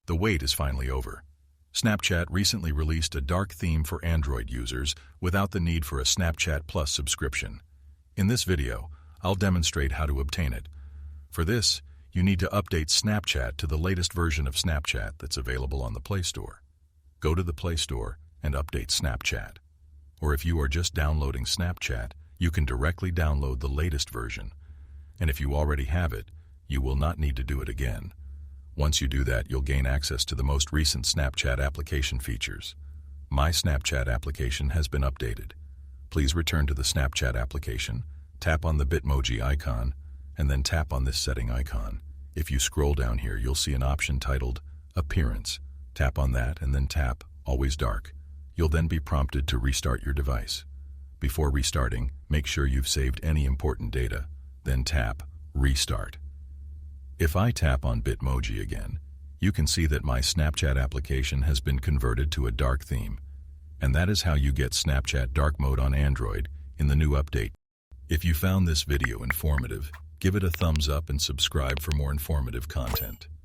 The wait is finally over. Snapchat recently released a dark theme for Android users without the need for a Snapchat Plus subscription. In this video, I'll demonstrate how to obtain it. For this, you need to update Snapchat to the latest version of Snapchat that's available on the Play Store. Go to the Play Store and update Snapchat. Or if you are just downloading Snapchat, you can directly download the latest version. And if you already have it, you will not need to do it again. Once you do that, you'll gain access to the most recent Snapchat application features. My Snapchat application has been updated. Please return to the Snapchat application, tap on the Bitmoji icon, and then tap on this setting icon. If you scroll down here, you'll see an option titled Appearance. Tap on that and then tap Always Dark. You'll then be prompted to restart your device. Before restarting, make sure you've saved any important data, then tap Restart. If I tap on Bitmoji again, you can see that my Snapchat application has been converted to a dark theme. And that is how you get Snapchat dark mode on Android in the new update. If you found this video informative, give it a thumbs up and subscribe for more informative content.